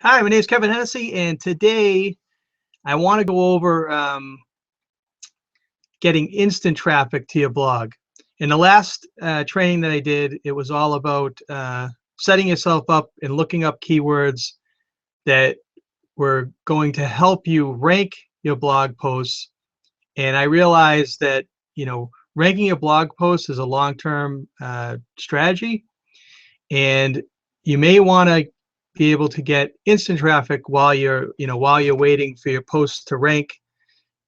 Hi, my name is Kevin Hennessy, and today I want to go over getting instant traffic to your blog. In the last training that I did, it was all about setting yourself up and looking up keywords that were going to help you rank your blog posts. And I realized that, ranking your blog posts is a long-term strategy, and you may want to be able to get instant traffic while you're waiting for your posts to rank.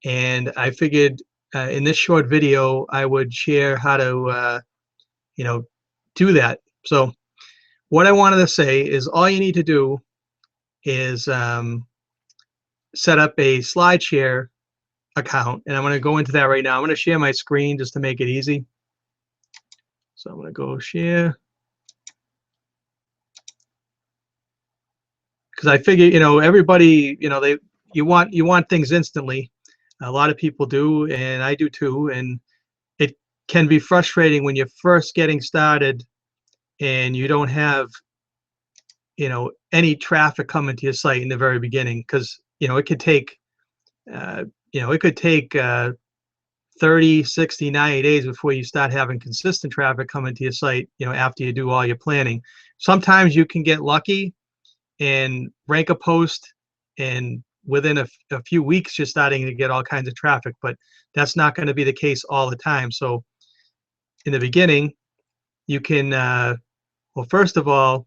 And I figured in this short video I would share how to do that. So what I wanted to say is all you need to do is set up a Slideshare account, and I'm going to go into that right now. I'm going to share my screen just to make it easy. So I'm going to go share, because I figure everybody you want things instantly. A lot of people do, and I do too. And it can be frustrating when you're first getting started and you don't have any traffic coming to your site in the very beginning, because it could take 30, 60, 90 days before you start having consistent traffic coming to your site, after you do all your planning. Sometimes you can get lucky and rank a post, and within a few weeks you're starting to get all kinds of traffic, but that's not going to be the case all the time. So in the beginning you can well, first of all,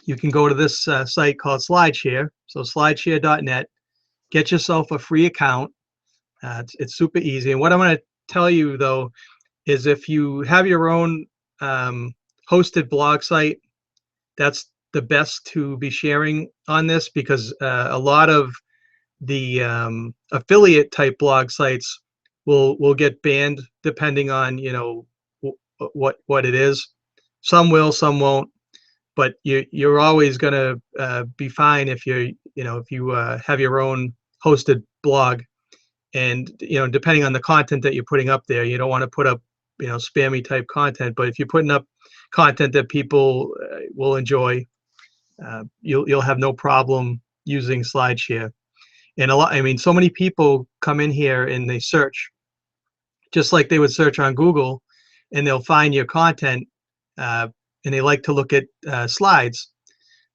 you can go to this site called Slideshare. So slideshare.net, get yourself a free account. It's super easy. And what I'm going to tell you though is, if you have your own hosted blog site, that's the best to be sharing on this, because a lot of the affiliate type blog sites will get banned depending on what it is. Some will, some won't, but you're always going to be fine if you have your own hosted blog. And depending on the content that you're putting up there, you don't want to put up spammy type content, but if you're putting up content that people will enjoy, you'll have no problem using Slideshare. And so many people come in here and they search just like they would search on Google, and they'll find your content, and they like to look at slides.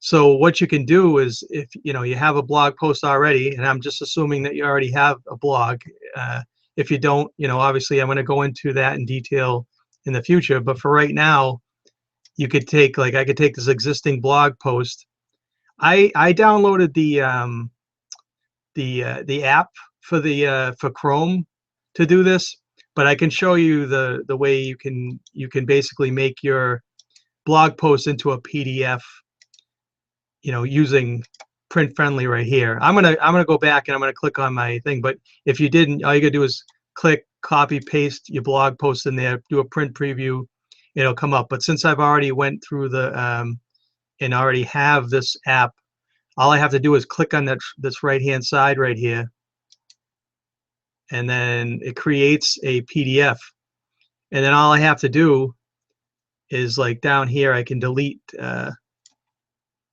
So what you can do is, if you have a blog post already, and I'm just assuming that you already have a blog. If you don't, obviously I'm going to go into that in detail in the future, but for right now, you could take, I could take this existing blog post. I downloaded the app for Chrome to do this, but I can show you the way you can basically make your blog post into a PDF, using print friendly right here. I'm gonna go back and I'm gonna click on my thing, but if you didn't, all you gotta do is click copy paste your blog post in there, do a print preview, it'll come up. But since I've already went through the and already have this app, all I have to do is click on this right hand side right here, and then it creates a PDF. And then all I have to do is, like down here, I can delete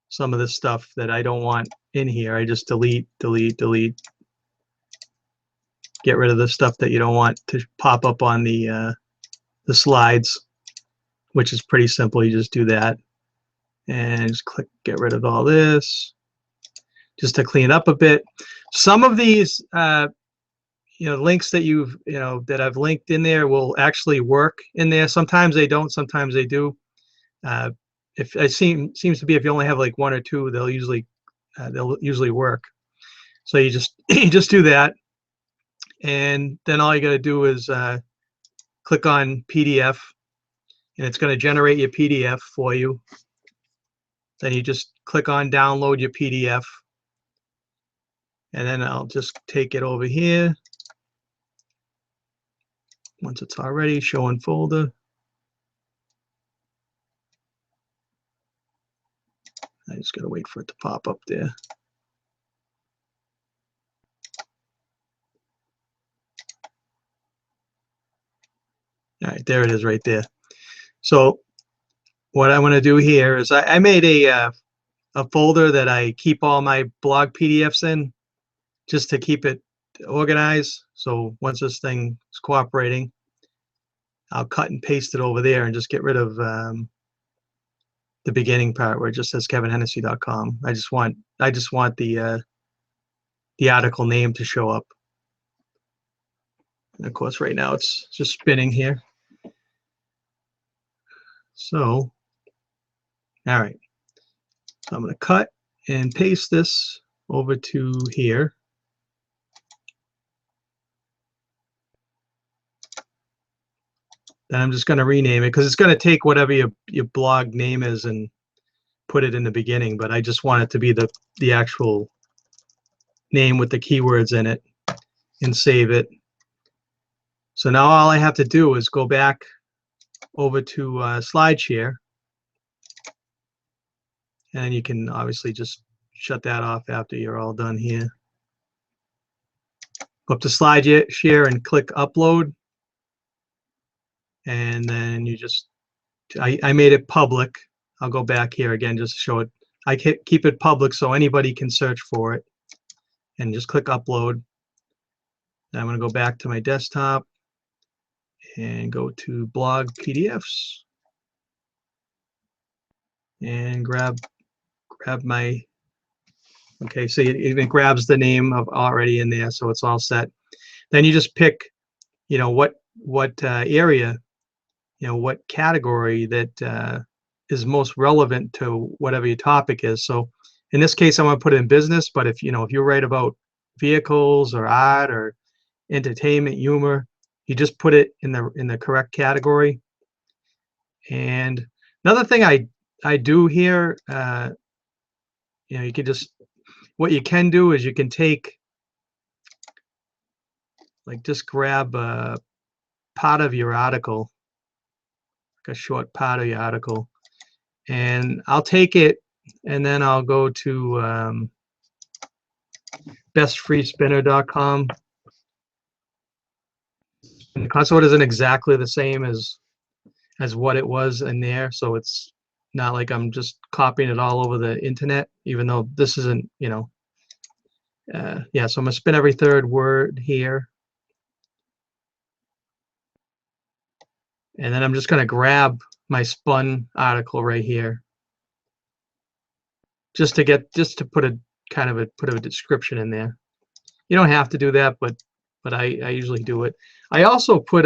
some of this stuff that I don't want in here. I just delete, get rid of the stuff that you don't want to pop up on the slides, which is pretty simple. You just do that and just click get rid of all this, just to clean up a bit. Some of these links that that I've linked in there will actually work in there. Sometimes they don't, sometimes they do. If it seems to be, if you only have like one or two, they'll usually work. So you just you just do that, and then all you got to do is click on PDF, and it's going to generate your PDF for you. Then you just click on download your PDF, and then I'll just take it over here. Once it's already showing folder, I just gotta wait for it to pop up there. All right, there it is right there. So what I'm going to do here is I made a a folder that I keep all my blog PDFs in, just to keep it organized. So once this thing is cooperating, I'll cut and paste it over there and just get rid of the beginning part where it just says kevinhennessy.com. I just want the article name to show up. And of course, right now it's just spinning here. So, all right. So I'm going to cut and paste this over to here. Then I'm just going to rename it because it's going to take whatever your blog name is and put it in the beginning, but I just want it to be the actual name with the keywords in it, and save it. So now all I have to do is go back over to Slideshare, and you can obviously just shut that off after you're all done here. Go up to Slideshare and click upload, and then you just, I made it public. I'll go back here again just to show it. I keep it public so anybody can search for it, and just click upload. Then I'm going to go back to my desktop and go to blog PDFs and grab my, okay, so it grabs the name of already in there, so it's all set. Then you just pick, you know, what area, you know, what category that is most relevant to whatever your topic is. So in this case, I'm going to put it in business, but if you write about vehicles or art or entertainment, humor, you just put it in the correct category. And another thing I do here, you know, you can just, what you can do is you can take, like, just grab a part of your article, like a short part of your article, and I'll take it and then I'll go to bestfreespinner.com. And the console isn't exactly the same as what it was in there, so it's not like I'm just copying it all over the internet, even though this isn't, you know, yeah, so I'm gonna spin every third word here, and then I'm just gonna grab my spun article right here, just to put a kind of put a description in there. You don't have to do that, but I usually do it. I also put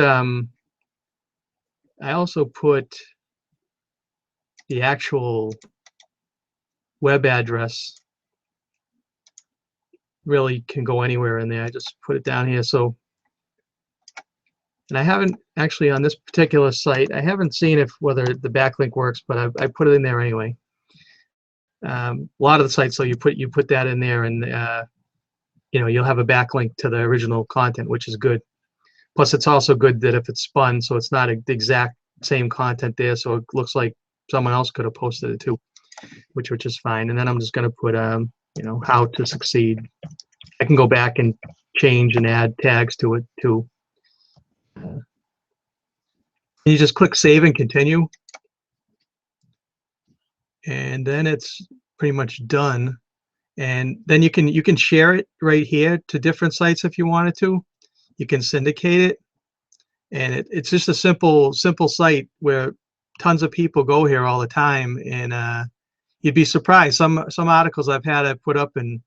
the actual web address. Really can go anywhere in there. I just put it down here. So, and I haven't actually, on this particular site, I haven't seen whether the backlink works, but I put it in there anyway. A lot of the sites, so you put that in there, and you know, you'll have a backlink to the original content, which is good. Plus, it's also good that if it's spun, so it's not the exact same content there, so it looks like someone else could have posted it too, which is fine. And then I'm just going to put you know, how to succeed. I can go back and change and add tags to it too. You just click save and continue, and then it's pretty much done. And then you can share it right here to different sites if you wanted to. You can syndicate it, and it's just a simple site where tons of people go here all the time, and you'd be surprised. Some articles I've had I put up, and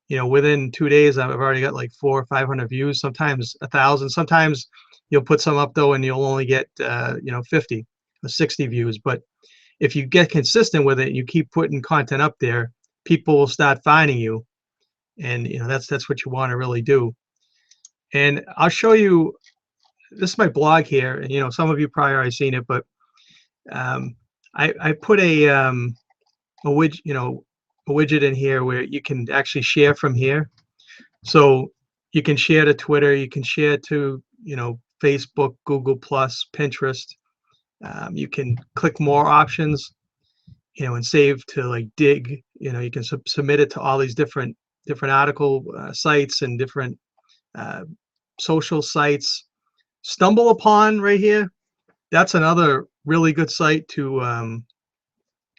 you know, within 2 days I've already got like 400 or 500 views, sometimes 1,000. Sometimes you'll put some up though and you'll only get you know, 50 or 60 views. But if you get consistent with it, you keep putting content up there, people will start finding you, and you know, that's what you want to really do. And I'll show you, this is my blog here, and you know, some of you probably already seen it, but I put a widget, you know, a widget in here where you can actually share from here. So you can share to Twitter, you can share to, you know, Facebook, Google Plus, Pinterest. You can click more options, you know, and save to like Dig. You know, you can submit it to all these different article sites and different social sites. Stumble Upon right here, that's another really good site to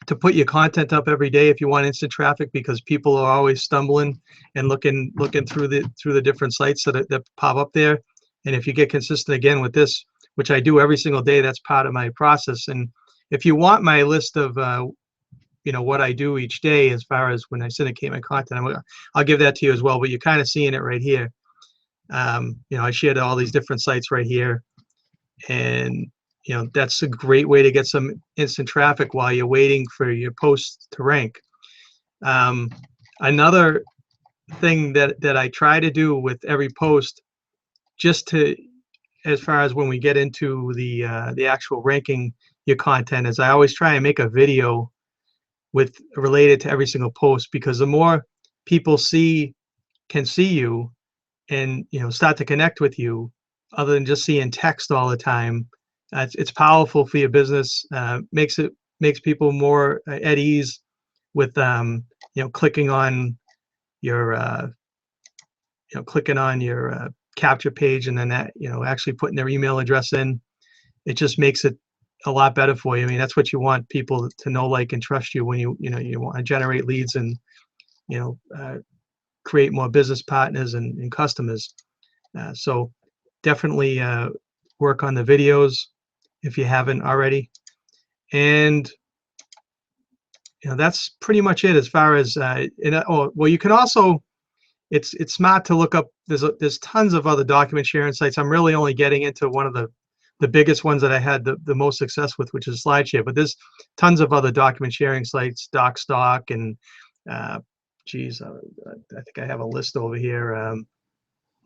to put your content up every day if you want instant traffic, because people are always stumbling and looking through the different sites that pop up there. And if you get consistent again with this, which I do every single day, that's part of my process. And if you want my list of what I do each day as far as when I syndicate my content, I'll give that to you as well. But you're kind of seeing it right here. I shared all these different sites right here, and that's a great way to get some instant traffic while you're waiting for your post to rank. Another thing that I try to do with every post, just to, as far as when we get into the actual ranking your content, is I always try and make a video related to every single post, because the more people can see you and start to connect with you, other than just seeing text all the time, it's powerful for your business. Makes people more at ease with clicking on your capture page, and then that actually putting their email address in. It just makes it a lot better for you. I mean, that's what you want people to know, like, and trust you when you want to generate leads and create more business partners and customers. So definitely work on the videos if you haven't already. And that's pretty much it as far as well, you can also, it's smart to look up, there's tons of other document sharing sites. I'm really only getting into one of the biggest ones that I had the most success with, which is Slideshare, but there's tons of other document sharing sites, DocStock, and I think I have a list over here.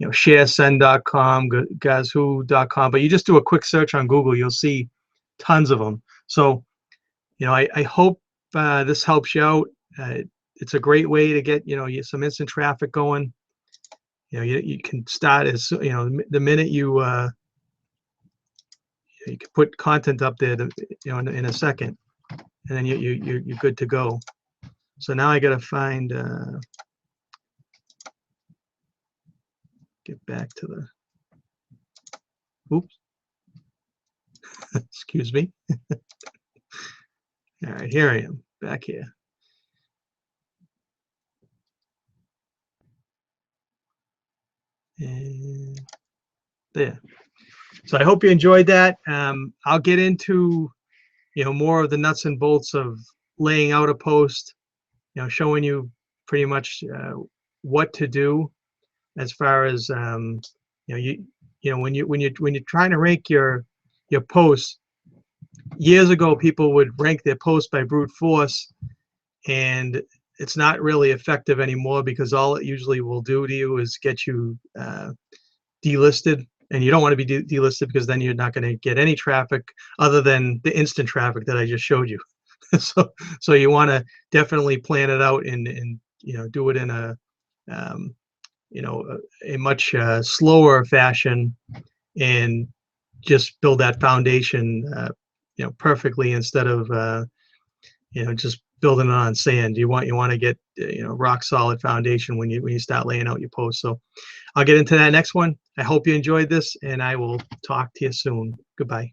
Sharesend.com, Gazoo.com, but you just do a quick search on Google, you'll see tons of them. So, I hope this helps you out. It's a great way to get, some instant traffic going. You can start as, the minute you can put content up there, in a second, and then you're good to go. So now I got to find, get back to the, oops, excuse me. All right, here I am, back here. And there. So I hope you enjoyed that. I'll get into, more of the nuts and bolts of laying out a post, showing you pretty much what to do as far as, when you're trying to rank your posts. Years ago, people would rank their posts by brute force, and it's not really effective anymore, because all it usually will do to you is get you delisted, and you don't want to be delisted, because then you're not going to get any traffic other than the instant traffic that I just showed you. So you want to definitely plan it out and do it in a a much slower fashion, and just build that foundation perfectly, instead of just building it on sand. You want to get rock solid foundation when you start laying out your posts. So I'll get into that next one. I hope you enjoyed this, and I will talk to you soon. Goodbye.